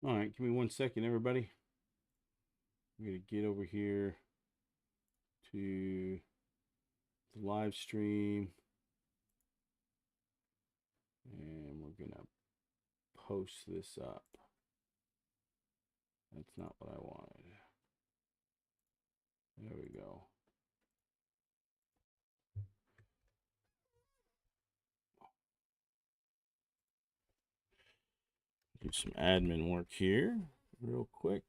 All right, give me 1 second, everybody. I'm going to get over here to the live stream and we're going to post this up. That's not what I wanted. There we go. Do some admin work here real quick.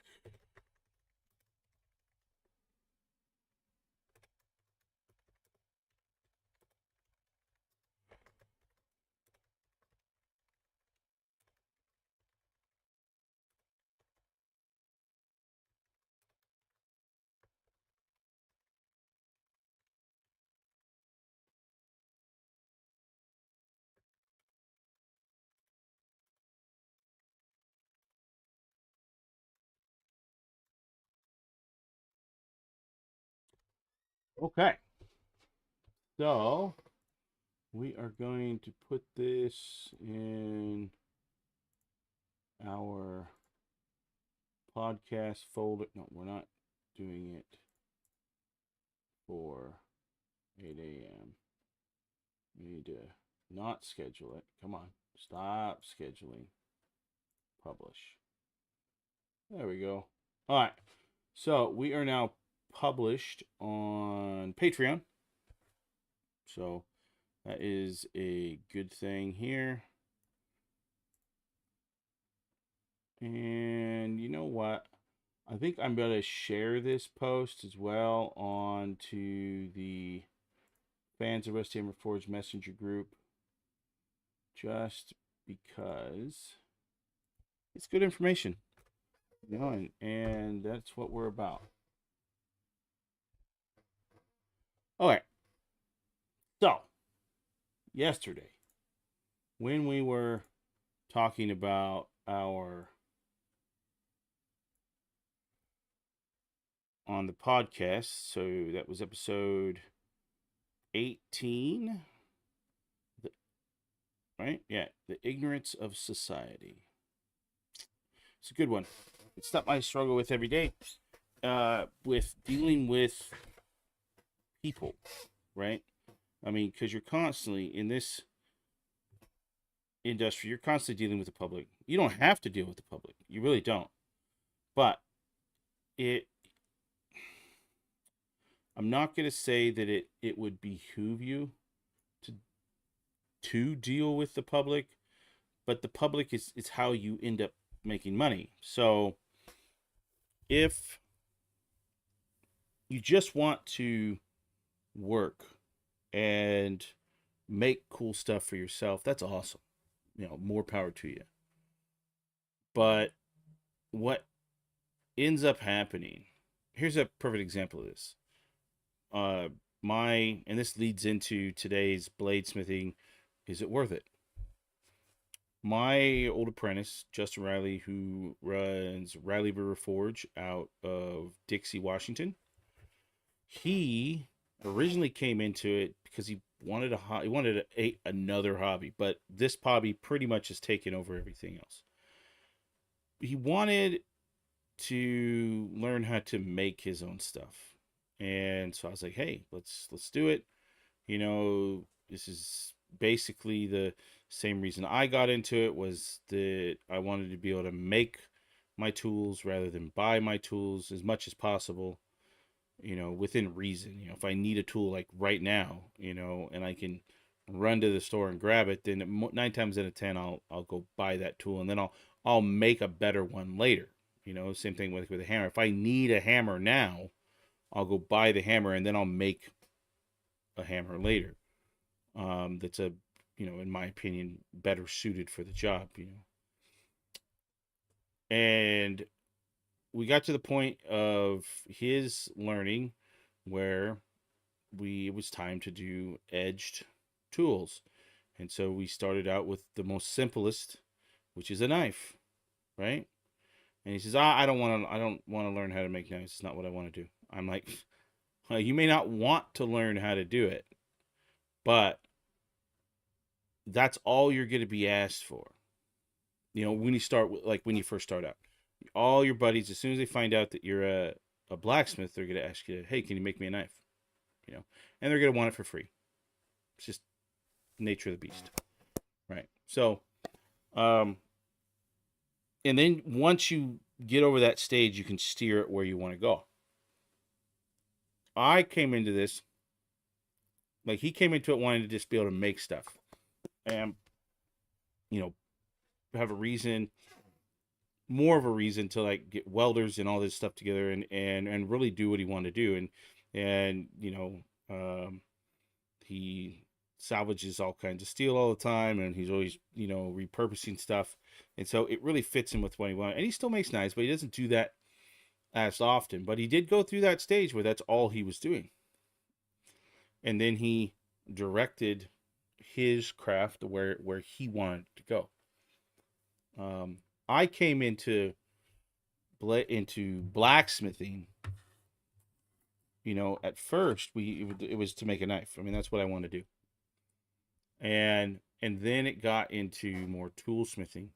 Okay. So we are going to put this in our podcast folder. No, we're not doing it for 8 a.m. We need to not schedule it. Come on. Stop scheduling. Publish. There we go. All right. So we are now published on Patreon. So that is a good thing here. And you know what? I think I'm going to share this post as well on to the Fans of Rusty Hammer Forge Messenger group, just because it's good information, you know, and that's what we're about. Okay, so yesterday, when we were talking about our on the podcast, so that was episode 18, right? Yeah, the ignorance of society. It's a good one. It's stuff I struggle with every day, with dealing with people, right? I mean, because you're constantly in this industry, you're constantly dealing with the public. You don't have to deal with the public. You really don't. But it I'm not going to say that it would behoove you to deal with the public, but the public is how you end up making money. So if you just want to work and make cool stuff for yourself, that's awesome. You know, more power to you. But what ends up happening, here's a perfect example of this. And this leads into today's bladesmithing. Is it worth it? My old apprentice, Justin Riley, who runs Riley River Forge out of Dixie, Washington, he originally came into it because he wanted another hobby, but this hobby pretty much has taken over everything else. He wanted to learn how to make his own stuff, and so I was like, "Hey, let's do it." You know, this is basically the same reason I got into it, was that I wanted to be able to make my tools rather than buy my tools as much as possible, you know, within reason. You know, if I need a tool like right now, you know, and I can run to the store and grab it, then 9 times out of 10 I'll go buy that tool, and then I'll make a better one later. You know, same thing with a hammer. If I need a hammer now, I'll go buy the hammer and then I'll make a hammer later. That's a, you know, in my opinion, better suited for the job, you know. And we got to the point of his learning where it was time to do edged tools. And so we started out with the most simplest, which is a knife, right? And he says, I don't want to learn how to make knives. It's not what I want to do. I'm like, well, you may not want to learn how to do it, but that's all you're going to be asked for. You know, when you start, like when you first start out, all your buddies, as soon as they find out that you're a blacksmith, they're going to ask you, hey, can you make me a knife? You know, and they're going to want it for free. It's just nature of the beast, right? So, um, and then once you get over that stage, you can steer it where you want to go. I came into this, like he came into it wanting to just be able to make stuff and, you know, have a reason, more of a reason to like get welders and all this stuff together and really do what he wanted to do. And, you know, he salvages all kinds of steel all the time, and he's always, you know, repurposing stuff. And so it really fits him with what he wanted. And he still makes knives, but he doesn't do that as often. But he did go through that stage where that's all he was doing. And then he directed his craft where he wanted to go. I came into blacksmithing. You know, at first it was to make a knife. I mean, that's what I wanted to do. And then it got into more toolsmithing.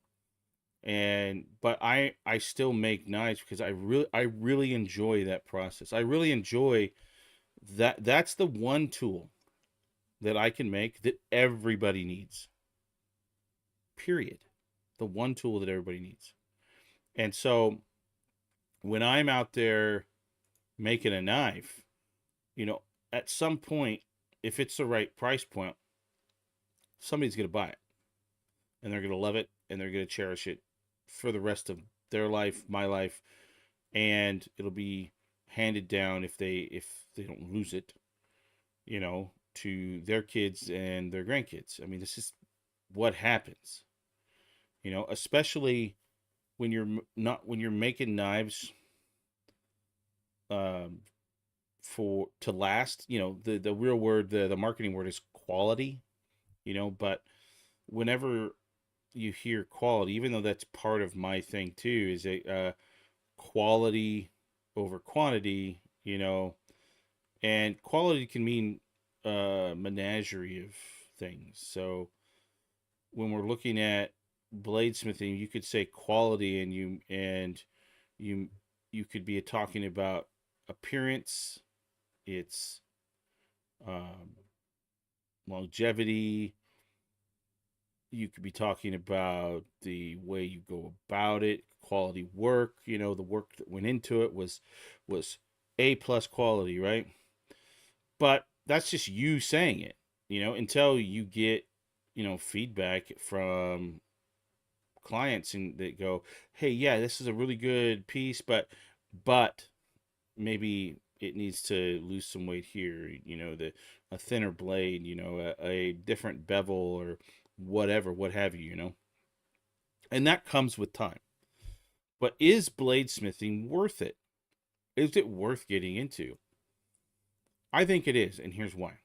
But I still make knives because I really enjoy that process. I really enjoy that. That's the one tool that I can make that everybody needs. Period. The one tool that everybody needs. And so when I'm out there making a knife, you know, at some point, if it's the right price point, somebody's going to buy it. And they're going to love it, and they're going to cherish it for the rest of their life, my life, and it'll be handed down if they don't lose it, you know, to their kids and their grandkids. I mean, this is what happens. You know, especially when you're making knives to last. You know, the real word, the marketing word is quality, you know, but whenever you hear quality, even though that's part of my thing too, is a quality over quantity, you know, and quality can mean a menagerie of things. So when we're looking at bladesmithing, you could say quality, and you could be talking about appearance, its longevity. You could be talking about the way you go about it, quality work. You know, the work that went into it was A plus quality, right? But that's just you saying it, you know, until you get, you know, feedback from clients and they go, hey, yeah, this is a really good piece, but maybe it needs to lose some weight here, you know, a thinner blade, you know, a different bevel or whatever, what have you, you know. And that comes with time. But is bladesmithing worth it? Is it worth getting into? I think it is, and here's why.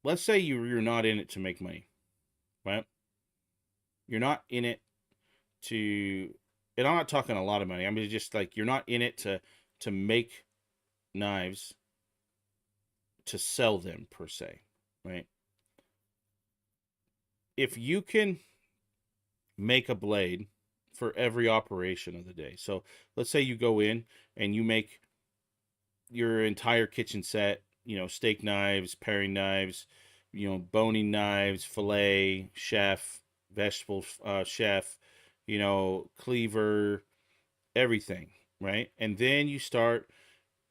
Let's say you're not in it to make money, right? You're not in it to, and I'm not talking a lot of money. I mean, just like you're not in it to make knives to sell them per se, right? If you can make a blade for every operation of the day. So let's say you go in and you make your entire kitchen set, you know, steak knives, paring knives, you know, boning knives, fillet, chef, vegetable chef, you know, cleaver, everything, right? And then you start,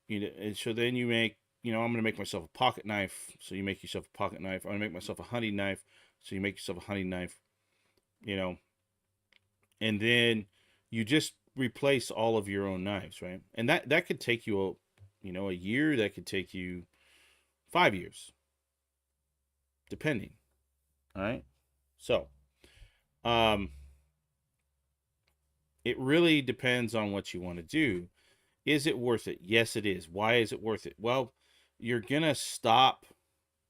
you know, and so then you make, you know, I'm going to make myself a pocket knife. So you make yourself a pocket knife. I'm going to make myself a hunting knife. So you make yourself a hunting knife, you know, and then you just replace all of your own knives, right? And that could take you, you know, a year. That could take you 5 years, depending. All right. So, it really depends on what you want to do. Is it worth it? Yes, it is. Why is it worth it? Well, you're going to stop.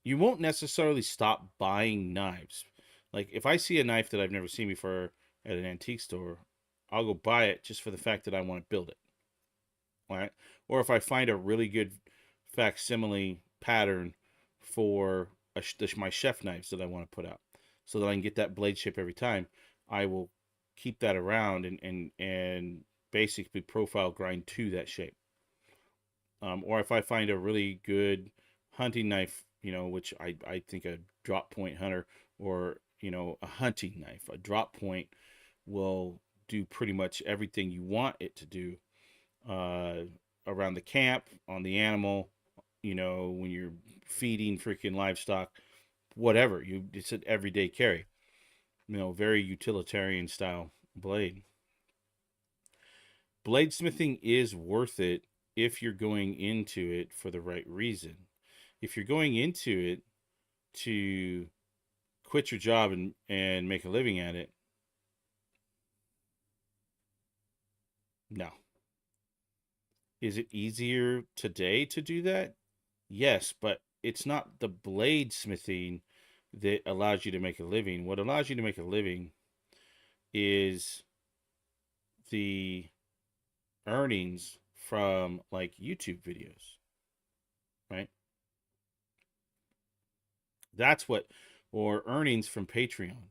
You won't necessarily stop buying knives. Like if I see a knife that I've never seen before at an antique store, I'll go buy it just for the fact that I want to build it. All right. Or if I find a really good facsimile pattern for my chef knives that I want to put out so that I can get that blade shape every time, I will keep that around and basically profile grind to that shape. Or if I find a really good hunting knife, which I think a drop point hunter or, a hunting knife, a drop point will do pretty much everything you want it to do uh, around the camp, on the animal, when you're feeding freaking livestock, whatever. It's an everyday carry. Very utilitarian style blade. Bladesmithing is worth it if you're going into it for the right reason. If you're going into it to quit your job and make a living at it, no. Is it easier today to do that? Yes, but it's not the bladesmithing that allows you to make a living. What allows you to make a living is the earnings from like YouTube videos, right? That's what, or earnings from Patreon,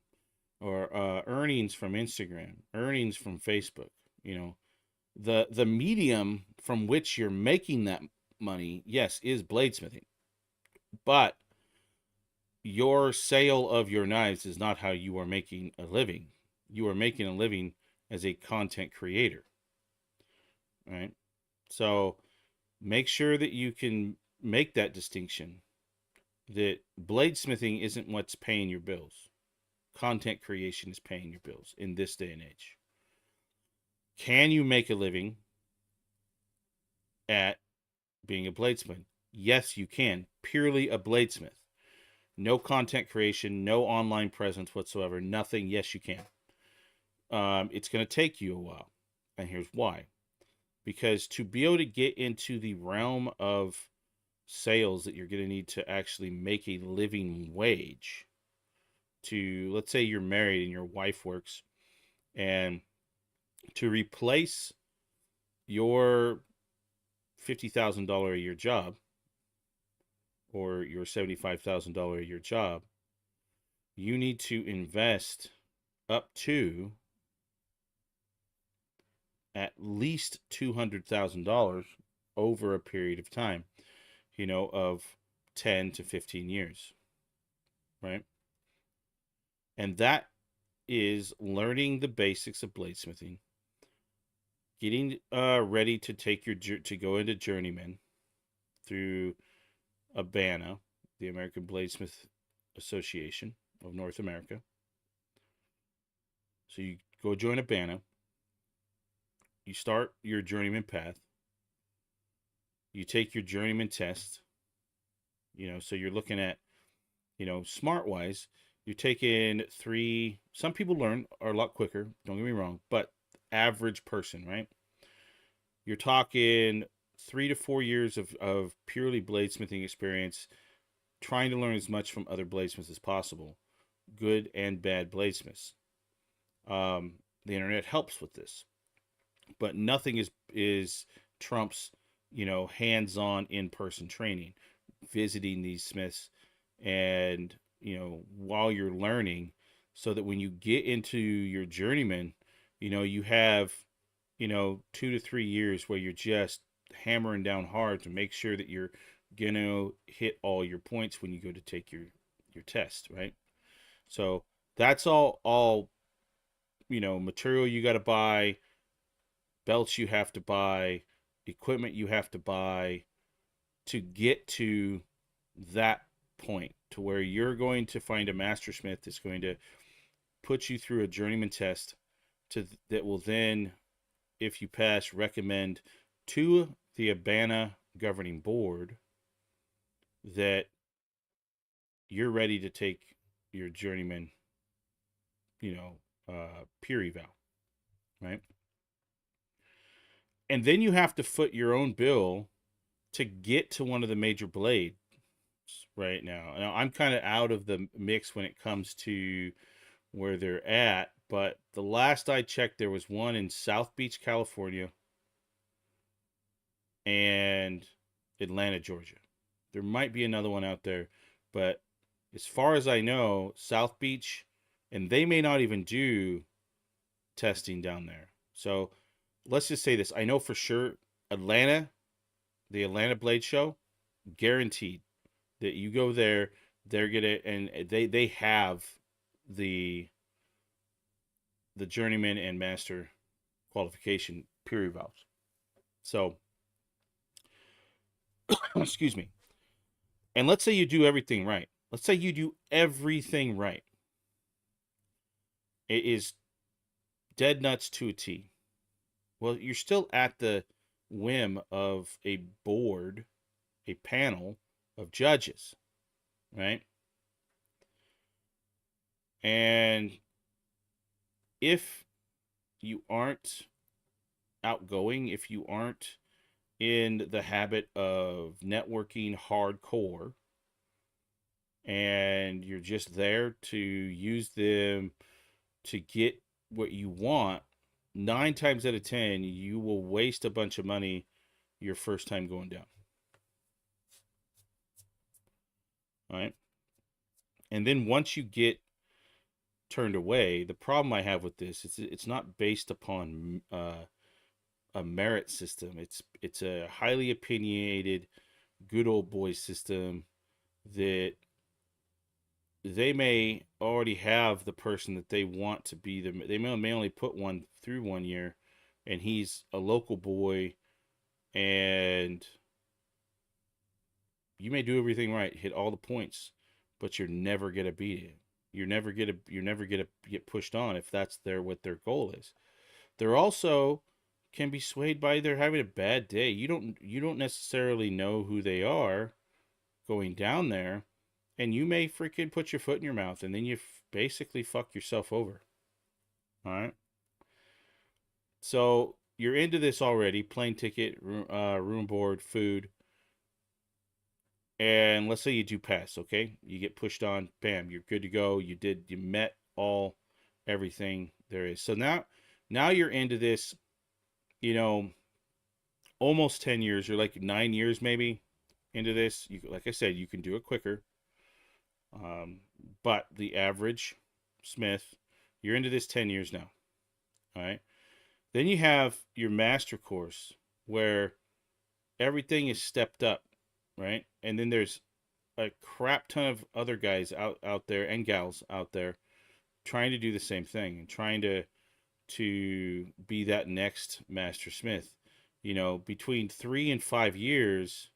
or earnings from Instagram, earnings from Facebook. You know, the medium from which you're making that money, yes, is bladesmithing, but your sale of your knives is not how you are making a living. You are making a living as a content creator, right? So make sure that you can make that distinction, that bladesmithing isn't what's paying your bills. Content creation is paying your bills in this day and age. Can you make a living at being a bladesmith? Yes, you can. Purely a bladesmith. No content creation, no online presence whatsoever, nothing. Yes, you can. It's going to take you a while. And here's why. Because to be able to get into the realm of sales that you're going to need to actually make a living wage, to, let's say you're married and your wife works, and to replace your $50,000 a year job or your $75,000 a year job, you need to invest up to at least $200,000 over a period of time, of 10 to 15 years, right? And that is learning the basics of bladesmithing, getting ready to go into journeyman through ABANA, the American Bladesmith Association of North America. So you go join ABANA. You start your journeyman path. You take your journeyman test. So you're looking at, smart-wise, you're taking 3. Some people learn are a lot quicker, don't get me wrong, but average person, right? You're talking 3 to 4 years of purely bladesmithing experience, trying to learn as much from other bladesmiths as possible, good and bad bladesmiths. The internet helps with this, but nothing is trumps, hands-on in-person training, visiting these smiths, and while you're learning, so that when you get into your journeyman, you have 2 to 3 years where you're just hammering down hard to make sure that you're gonna hit all your points when you go to take your test, right? So that's all material you got to buy, belts you have to buy, equipment you have to buy to get to that point, to where you're going to find a master smith that's going to put you through a journeyman test that will then, if you pass, recommend to the ABANA governing board that you're ready to take your journeyman, peer eval, right? And then you have to foot your own bill to get to one of the major blades right now. Now I'm kind of out of the mix when it comes to where they're at, but the last I checked, there was one in South Beach, California, and Atlanta, Georgia. There might be another one out there, but as far as I know, South Beach, and they may not even do testing down there. So let's just say this. I know for sure Atlanta, the Atlanta Blade Show, guaranteed that you go there, they're gonna, and they have the journeyman and master qualification peer evals. So excuse me. And let's say you do everything right. Let's say you do everything right. It is dead nuts to a T. Well, you're still at the whim of a board, a panel of judges, right? And if you aren't outgoing, if you aren't in the habit of networking hardcore, and you're just there to use them to get what you want, 9 times out of 10, you will waste a bunch of money your first time going down. All right. And then once you get turned away, the problem I have with this is it's not based upon a merit system. It's a highly opinionated, good old boy system that they may already have the person that they want to be the. They may only put one through 1 year, and he's a local boy, and you may do everything right, hit all the points, but you're never gonna beat it. You're never gonna get pushed on if that's what their goal is. They're also can be swayed by they're having a bad day. You don't necessarily know who they are going down there, and you may freaking put your foot in your mouth, and then you basically fuck yourself over. All right. So you're into this already: plane ticket, room board, food, and let's say you do pass. Okay, you get pushed on. Bam, you're good to go. You met everything there is. So now you're into this. You know, almost 10 years. You're like 9 years maybe into this. Like I said, you can do it quicker. But the average Smith, you're into this 10 years now. All right. Then you have your master course where everything is stepped up, right? And then there's a crap ton of other guys out there and gals out there trying to do the same thing and trying to be that next master smith. Between 3 and 5 years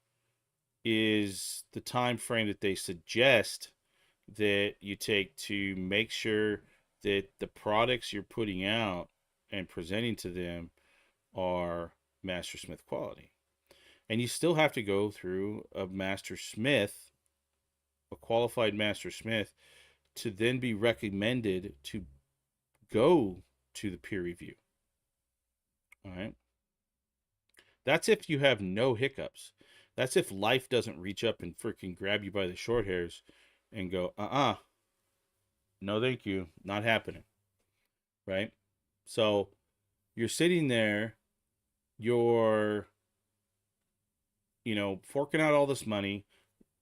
is the time frame that they suggest that you take to make sure that the products you're putting out and presenting to them are master smith quality. And you still have to go through a master smith, a qualified master smith, to then be recommended to go to the peer review. All right. That's if you have no hiccups. That's if life doesn't reach up and freaking grab you by the short hairs and go, no, thank you, not happening. Right? So you're sitting there, you're, forking out all this money.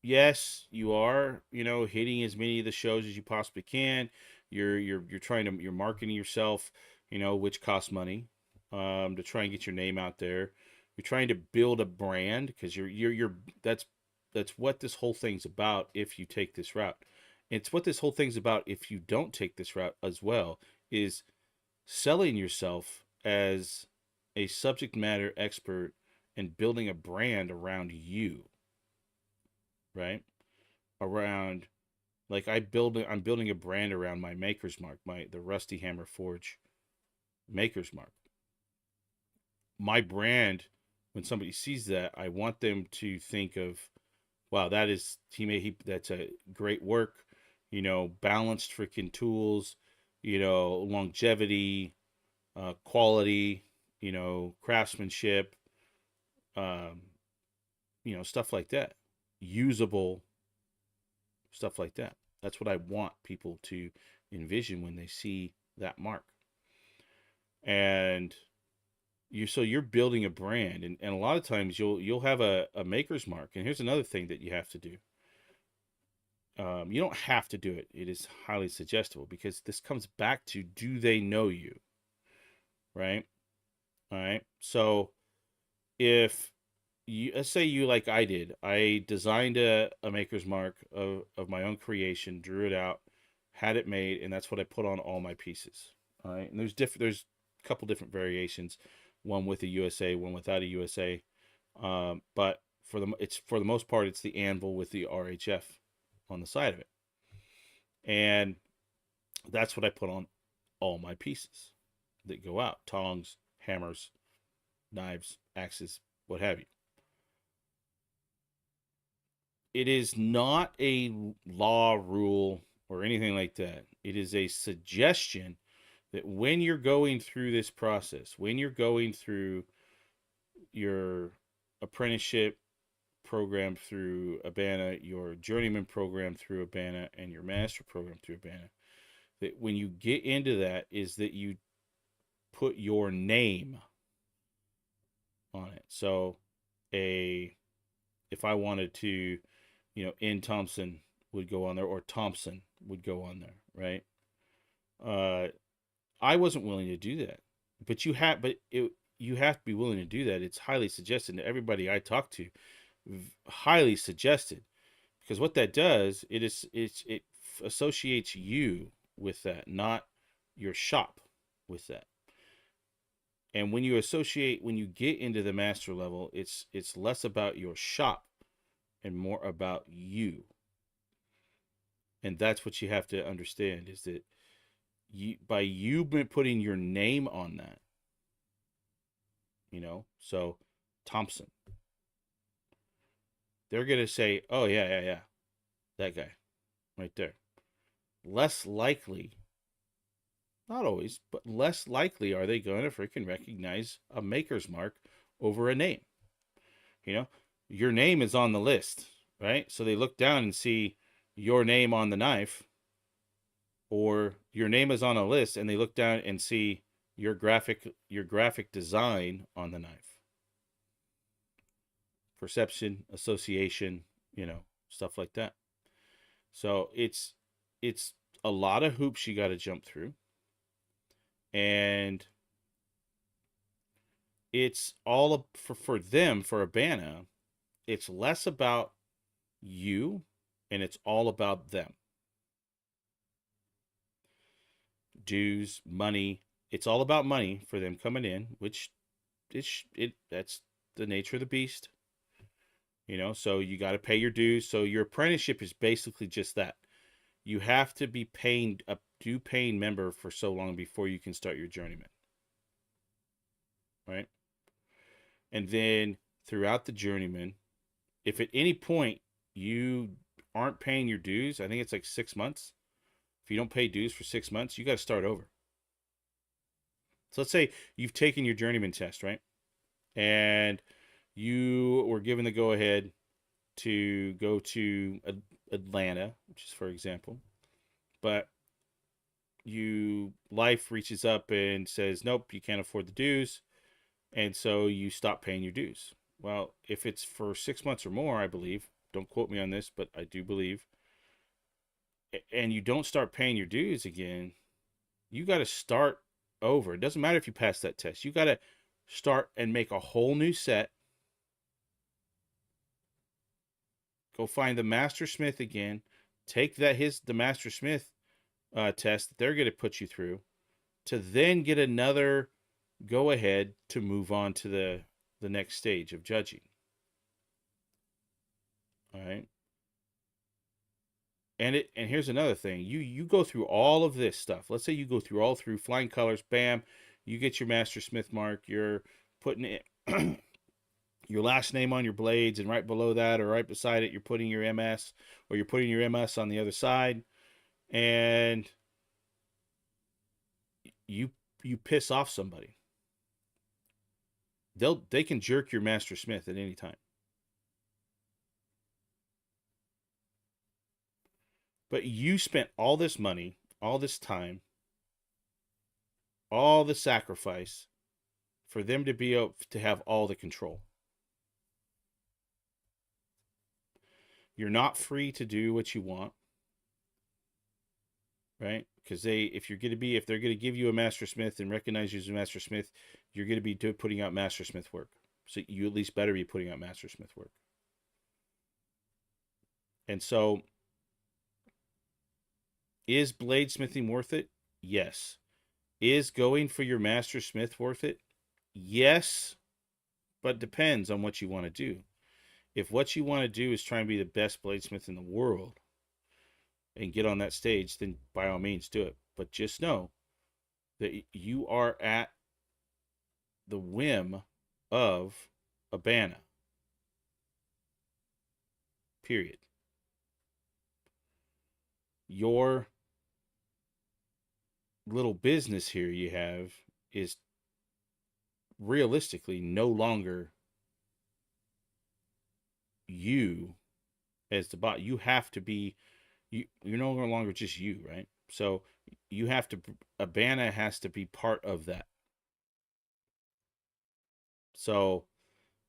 Yes, you are, hitting as many of the shows as you possibly can. You're you're marketing yourself, which costs money, to try and get your name out there. You're trying to build a brand because that's what this whole thing's about. If you take this route, it's what this whole thing's about. If you don't take this route as well, is selling yourself as a subject matter expert and building a brand around you, right? Around, like, I'm building a brand around my Maker's Mark, the Rusty Hammer Forge Maker's Mark. My brand, when somebody sees that, I want them to think of, wow, that's a great work, balanced freaking tools, longevity, quality, craftsmanship, stuff like that, usable stuff like that. That's what I want people to envision when they see that mark. And you're building a brand, and a lot of times you'll have a maker's mark. And here's another thing that you have to do. You don't have to do it. It is highly suggestible, because this comes back to, do they know you? right? All right. So if you, let's say you, like I did, I designed a maker's mark of my own creation, drew it out, had it made, and that's what I put on all my pieces. All right. And there's a couple different variations, one with a USA, one without a USA. But for the most part, it's the anvil with the RHF on the side of it. And that's what I put on all my pieces that go out: tongs, hammers, knives, axes, what have you. It is not a law, rule, or anything like that. It is a suggestion that when you're going through this process, when you're going through your apprenticeship program through Abana, your journeyman program through Abana, and your master program through Abana, that when you get into that, is that you put your name on it. So, if I wanted to, N. Thompson would go on there, or Thompson would go on there, right? Uh, I wasn't willing to do that, but you have to be willing to do that. It's highly suggested to everybody I talk to, highly suggested, because what that does, it associates you with that, not your shop with that. And when you get into the master level, it's less about your shop and more about you. And that's what you have to understand, is that by you putting your name on that, so Thompson, they're going to say, oh, yeah, that guy right there. Less likely, not always, but less likely are they going to freaking recognize a maker's mark over a name. Your name is on the list, right? So they look down and see your name on the knife, or your name is on a list and they look down and see your graphic design on the knife. Perception, association, stuff like that. So it's a lot of hoops you got to jump through, and it's all for them, for Abana. It's less about you and it's all about them. Dues, money. It's all about money for them coming in, which that's the nature of the beast. So you got to pay your dues. So your apprenticeship is basically just that. You have to be a due paying member for so long before you can start your journeyman. Right? And then throughout the journeyman, if at any point you aren't paying your dues, I think it's like 6 months. If you don't pay dues for 6 months, you got to start over. So let's say you've taken your journeyman test, right? And you were given the go ahead to go to Atlanta, which is for example, but life reaches up and says, nope, you can't afford the dues, and so you stop paying your dues. Well, if it's for 6 months or more, I believe, don't quote me on this, but I do believe, and you don't start paying your dues again, you got to start over. It doesn't matter if you pass that test. You got to start and make a whole new set. Go find the master smith again. Take the master smith test that they're going to put you through, to then get another go ahead to move on to the next stage of judging. All right. And here's another thing. You go through all of this stuff. Let's say you go through flying colors, bam, you get your master smith mark, you're putting it your last name on your blades, and right below that or right beside it you're putting your MS, or you're putting your MS on the other side, and you piss off somebody. They can jerk your master smith at any time. But you spent all this money, all this time, all the sacrifice for them to be able to have all the control. You're not free to do what you want, right? Because if they're going to give you a master smith and recognize you as a master smith, you're going to be putting out master smith work. So you at least better be putting out master smith work. And so, is bladesmithing worth it? Yes. Is going for your master smith worth it? Yes, but depends on what you want to do. If what you want to do is try and be the best bladesmith in the world and get on that stage, then by all means do it. But just know that you are at the whim of Abana. Period. Your little business here you have is realistically no longer you as the bot. You have to be you're no longer just you, right? So you have to Abana has to be part of that. So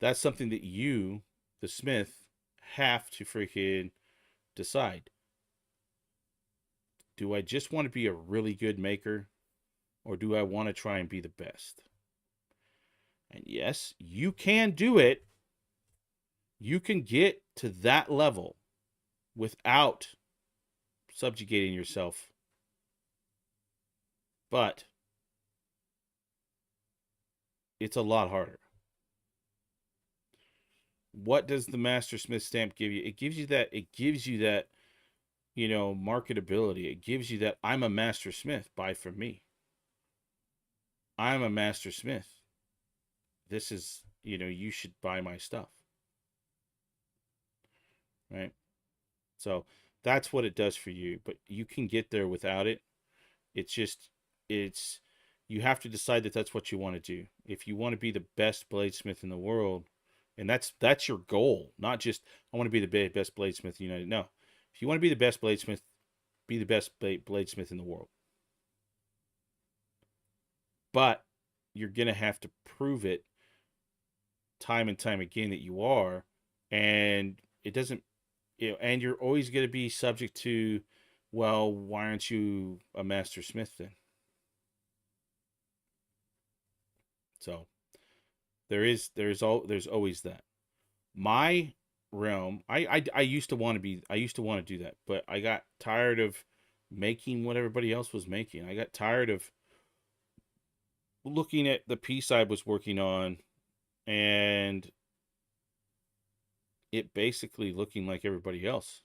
that's something that you, the smith, have to freaking decide. Do I just want to be a really good maker, or do I want to try and be the best? And yes, you can do it. You can get to that level without subjugating yourself. But it's a lot harder. What does the Master Smith stamp give you? It gives you that marketability. It gives you that I'm a Master Smith, buy from me. I'm a Master Smith. This is, you should buy my stuff. Right? So that's what it does for you, but you can get there without it. You have to decide that that's what you want to do. If you want to be the best bladesmith in the world, and that's your goal, not just I want to be the best bladesmith in the United. No, if you want to be the best bladesmith, be the best bladesmith in the world. But you're gonna have to prove it time and time again that you are, and it doesn't, and you're always gonna be subject to, well, why aren't you a master smith then? So there's always that. My realm, I used to want to do that, but I got tired of making what everybody else was making. I got tired of looking at the piece I was working on and it basically looking like everybody else,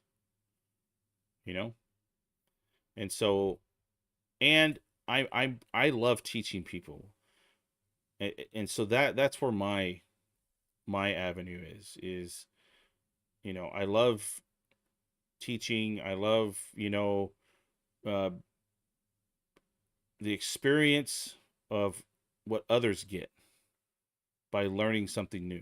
you know? And so, and I love teaching people. And so that's where my avenue is, I love teaching. I love, uh, the experience of what others get by learning something new.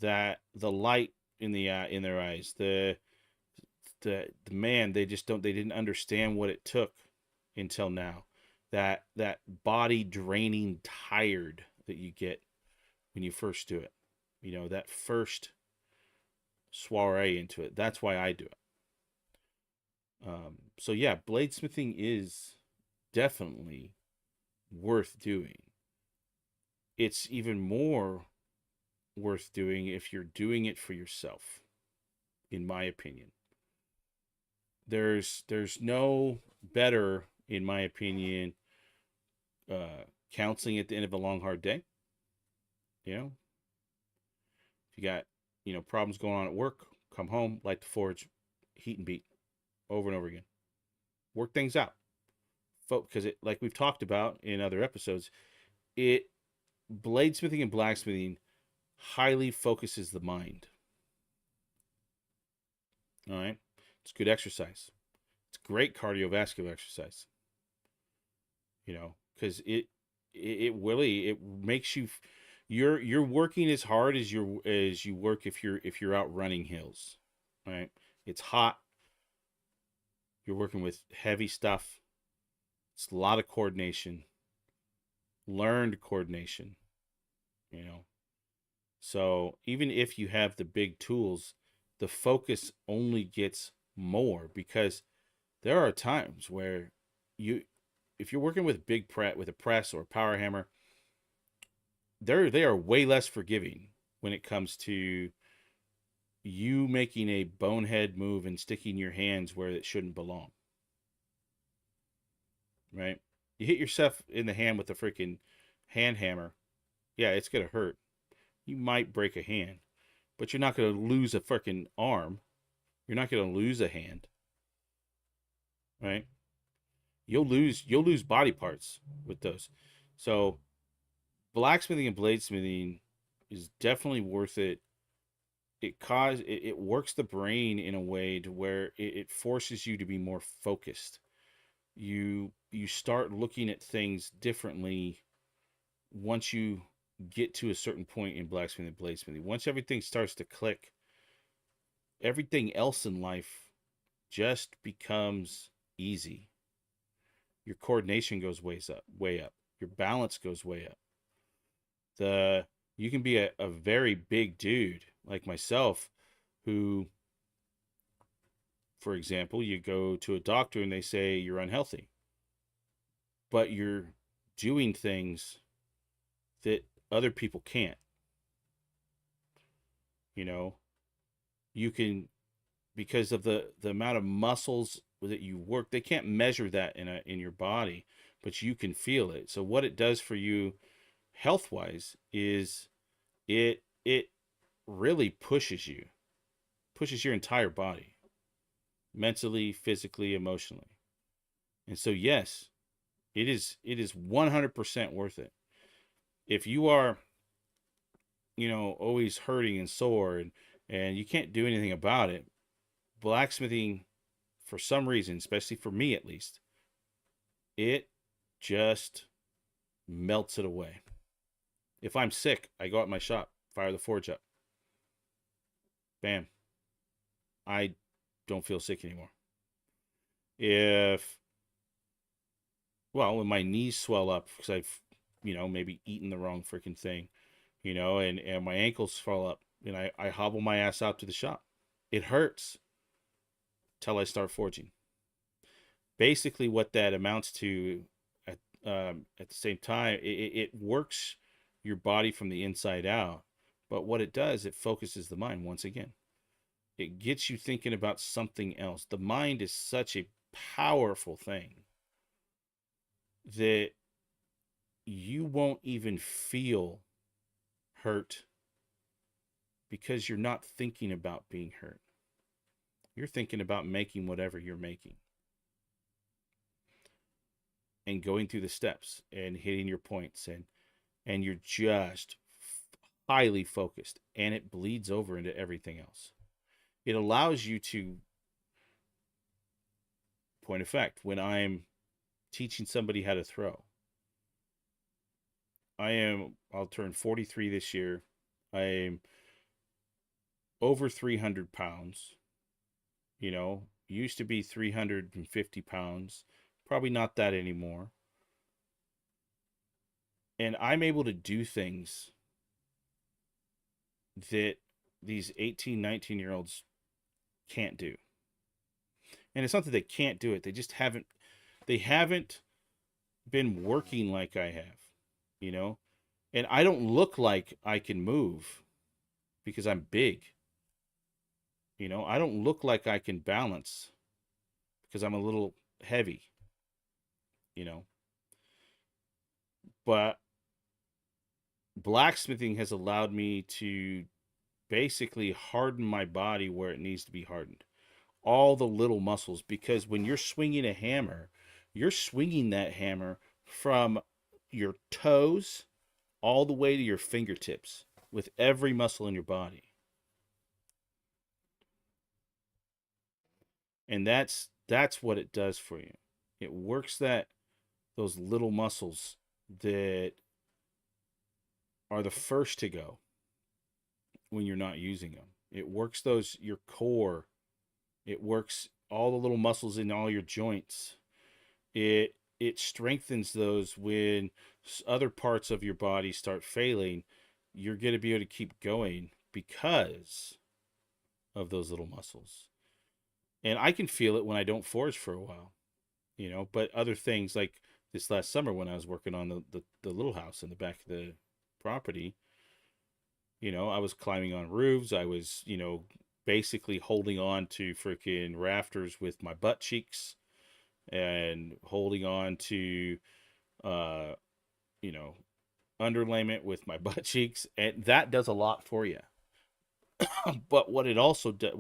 That the light in their eyes, the man, they didn't understand what it took until now. That body draining tired that you get when you first do it. That first soiree into it. That's why I do it. So yeah, bladesmithing is definitely worth doing. It's even more worth doing if you're doing it for yourself, in my opinion. There's no better, in my opinion, counseling at the end of a long hard day. If you got problems going on at work, come home, light the forge, heat and beat over and over again. Work things out, because it, like we've talked about in other episodes, bladesmithing and blacksmithing highly focuses the mind. All right, it's good exercise. It's great cardiovascular exercise. Because it really, it makes you're working as hard as you work if you're out running hills. Right? It's hot. You're working with heavy stuff. It's a lot of coordination, learned coordination. So even if you have the big tools, the focus only gets more, because there are times where you, if you're working with with a press or a power hammer, they are way less forgiving when it comes to you making a bonehead move and sticking your hands where it shouldn't belong. Right? You hit yourself in the hand with a freaking hand hammer. Yeah, it's gonna hurt. You might break a hand, but you're not gonna lose a freaking arm. You're not gonna lose a hand, right? You'll lose body parts with those. So blacksmithing and bladesmithing is definitely worth it. It works the brain in a way to where it forces you to be more focused. You start looking at things differently once you get to a certain point in blacksmithing and bladesmithing. Once everything starts to click, everything else in life just becomes easy. Your coordination goes way up. Your balance goes way up. You can be a very big dude like myself who, for example, you go to a doctor and they say you're unhealthy, but you're doing things that other people can't. You know, you can, because of the amount of muscles that you work, they can't measure that in your body, but you can feel it. So what it does for you health wise is it really pushes your entire body, mentally, physically, emotionally. And so yes, it is 100% worth it. If you are, always hurting and sore and you can't do anything about it, blacksmithing, for some reason, especially for me at least, it just melts it away. If I'm sick, I go out in my shop, fire the forge up. Bam. I don't feel sick anymore. If, well, when my knees swell up because I've, maybe eaten the wrong freaking thing, and my ankles swell up, and I hobble my ass out to the shop. It hurts till I start forging. Basically, what that amounts to at the same time, it works your body from the inside out. But what it does, it focuses the mind once again. It gets you thinking about something else. The mind is such a powerful thing that you won't even feel hurt because you're not thinking about being hurt. You're thinking about making whatever you're making and going through the steps and hitting your points, and you're just highly focused, and it bleeds over into everything else. It allows you to, point of fact, when I'm teaching somebody how to throw, I'll turn 43 this year. I am over 300 pounds, used to be 350 pounds, probably not that anymore. And I'm able to do things that these 18, 19-year-olds can't do. And it's not that they can't do it. They haven't been working like I have, you know? And I don't look like I can move because I'm big. I don't look like I can balance because I'm a little heavy, you know? But blacksmithing has allowed me to basically harden my body where it needs to be hardened. All the little muscles, because when you're swinging a hammer, you're swinging that hammer from your toes all the way to your fingertips with every muscle in your body. And that's what it does for you. It works those little muscles that are the first to go when you're not using them. It works your core. It works all the little muscles in all your joints. It strengthens those when other parts of your body start failing. You're going to be able to keep going because of those little muscles. And I can feel it when I don't forge for a while, but other things like this last summer when I was working on the little house in the back of the property, I was climbing on roofs. I was, basically holding on to freaking rafters with my butt cheeks and holding on to, uh, you know, underlayment with my butt cheeks. And that does a lot for you. But what it also does,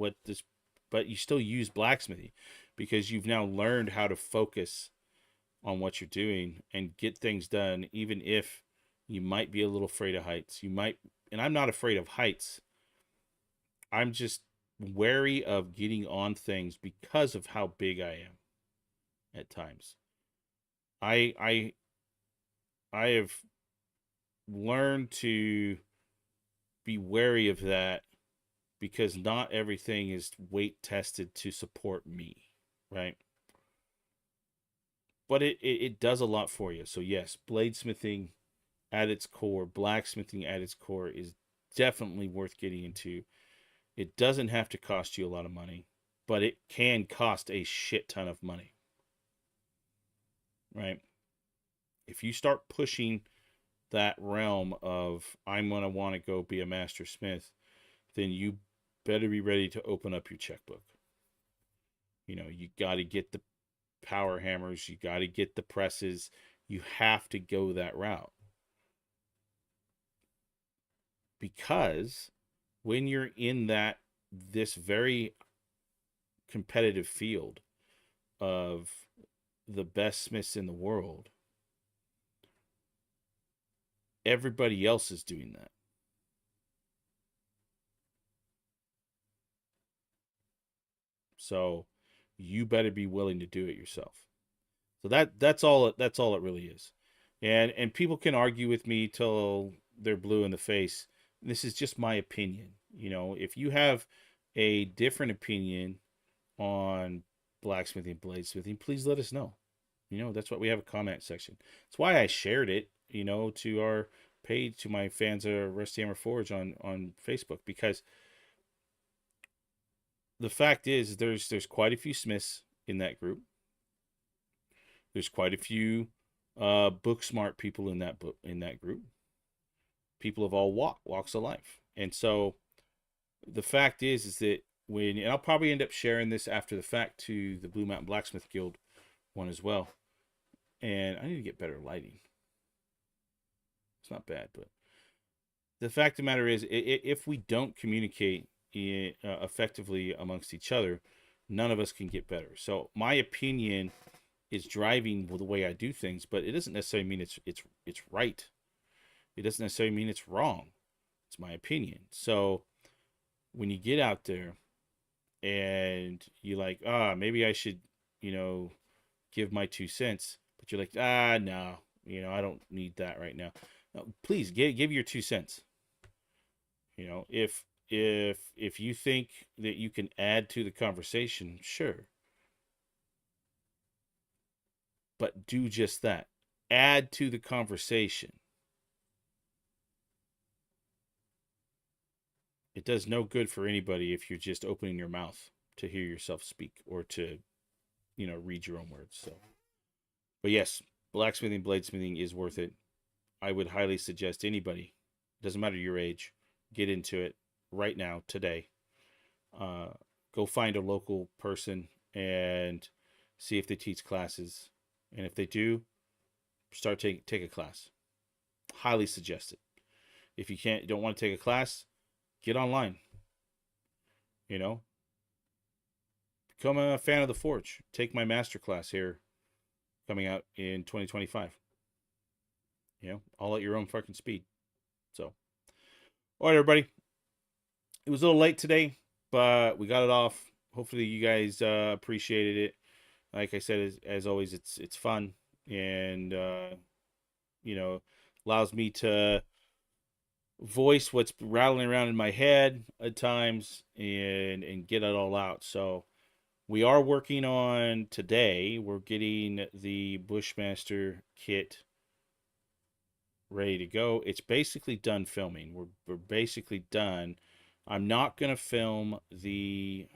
but you still use blacksmithing because you've now learned how to focus on what you're doing and get things done, even if you might be a little afraid of heights. And I'm not afraid of heights. I'm just wary of getting on things because of how big I am at times. I I I have learned to be wary of that because not everything is weight tested to support me, right? But it does a lot for you. So yes, bladesmithing at its core, blacksmithing at its core is definitely worth getting into. It doesn't have to cost you a lot of money, but it can cost a shit ton of money, right? If you start pushing that realm of I'm going to want to go be a master smith, then you better be ready to open up your checkbook. You got to get the power hammers, you got to get the presses. You have to go that route because when you're in this very competitive field of the best smiths in the world, everybody else is doing that. So you better be willing to do it yourself. So that's all it really is. And people can argue with me till they're blue in the face. This is just my opinion. If you have a different opinion on blacksmithing, bladesmithing, please let us know. That's what we have a comment section. That's why I shared it, to our page, to my fans of Rusty Hammer Forge on Facebook, because the fact is there's quite a few smiths in that group. There's quite a few book smart people in that group. People of all walks of life. And so the fact is that and I'll probably end up sharing this after the fact to the Blue Mountain Blacksmith Guild one as well. And I need to get better lighting. It's not bad, but the fact of the matter is, if we don't communicate effectively amongst each other, none of us can get better. So my opinion is driving the way I do things, but it doesn't necessarily mean it's right. It doesn't necessarily mean it's wrong. It's my opinion. So when you get out there and you're like, maybe I should, give my 2 cents, but you're like, no, I don't need that right now. No, please give your 2 cents. If you think that you can add to the conversation, sure. But do just that. Add to the conversation. It does no good for anybody if you're just opening your mouth to hear yourself speak or to, read your own words. So, but yes, blacksmithing, bladesmithing is worth it. I would highly suggest anybody, doesn't matter your age, get into it right now, today. Go find a local person and see if they teach classes. And if they do, take a class. Highly suggest it. If you don't want to take a class, get online. Become a fan of the Forge. Take my master class here coming out in 2025. All at your own fucking speed. So, all right, everybody. It was a little late today, but we got it off. Hopefully, you guys appreciated it. Like I said, as always, it's fun and allows me to voice what's rattling around in my head at times and get it all out. So we are working on today. We're getting the Bushmaster kit ready to go. It's basically done filming. We're basically done. I'm not gonna film the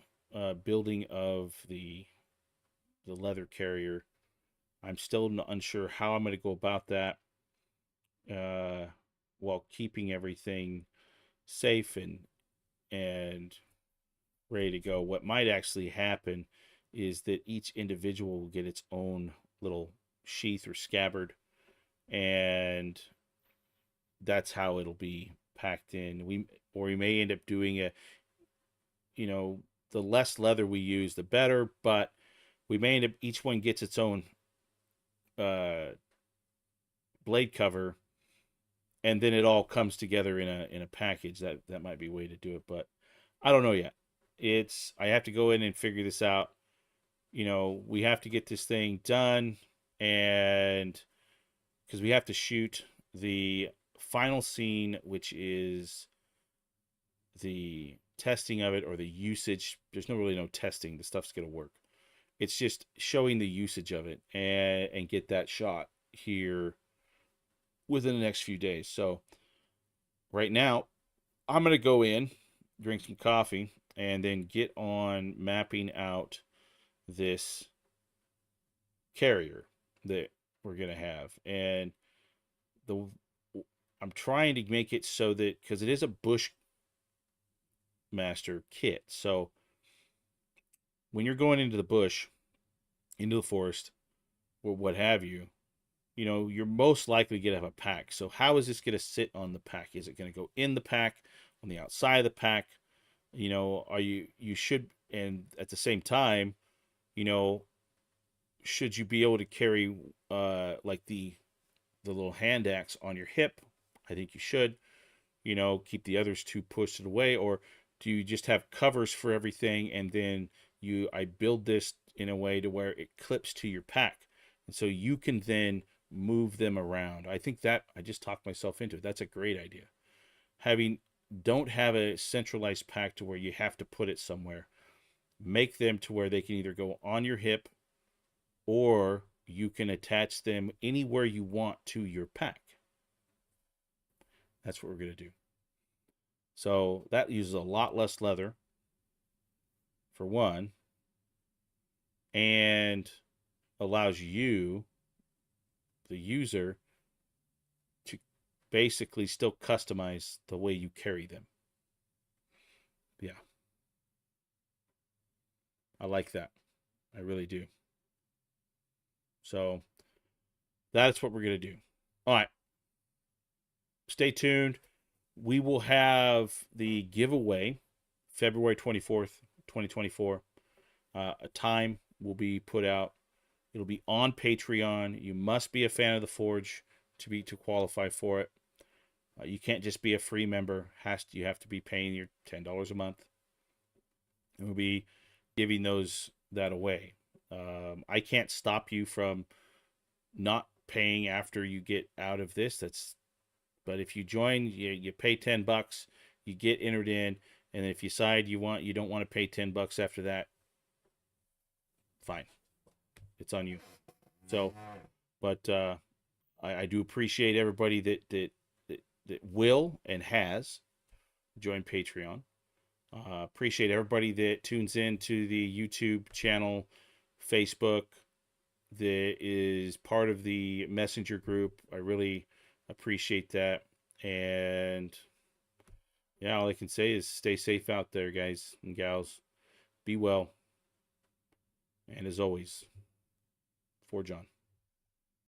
building of the leather carrier. I'm still unsure how I'm going to go about that uh, while keeping everything safe and ready to go. What might actually happen is that each individual will get its own little sheath or scabbard, and that's how it'll be packed in. We may end up doing a, you know, the less leather we use, the better, but we may end up each one gets its own uh, blade cover, and then it all comes together in a package. That might be a way to do it, but I don't know yet. I have to go in and figure this out. We have to get this thing done, and because we have to shoot the final scene, which is the testing of it or the usage. There's no testing. The stuff's gonna work. It's just showing the usage of it and get that shot here within the next few days. So right now, I'm gonna go in, drink some coffee, and then get on mapping out this carrier that we're gonna have. And the I'm trying to make it so that, because it is a Bushmaster kit, so when you're going into the bush, into the forest, or what have you, you're most likely going to have a pack. So how is this going to sit on the pack? Is it going to go in the pack, on the outside of the pack? You should, and at the same time, should you be able to carry like the little hand axe on your hip? I think you should. Keep the others two pushed away, or do you just have covers for everything, and then I build this in a way to where it clips to your pack, and so you can then move them around. I think that I just talked myself into it. That's a great idea. Don't have a centralized pack to where you have to put it somewhere. Make them to where they can either go on your hip, or you can attach them anywhere you want to your pack. That's what we're going to do. So that uses a lot less leather, for one, and allows you, the user, to basically still customize the way you carry them. Yeah. I like that. I really do. So that's what we're going to do. All right. Stay tuned. We will have the giveaway February 24th, 2024. A time will be put out. It'll be on Patreon. You must be a fan of the Forge to qualify for it. You can't just be a free member. You have to be paying your $10 a month. And we'll be giving that away. I can't stop you from not paying after you get out of this. But if you join, you pay $10, you get entered in, and if you decide you don't want to pay $10 after that, fine, it's on you. So, but I do appreciate everybody that will and has joined Patreon. Appreciate everybody that tunes in to the YouTube channel, Facebook, that is part of the Messenger group. I really appreciate that. And yeah, all I can say is stay safe out there, guys and gals. Be well. And as always, Forge on.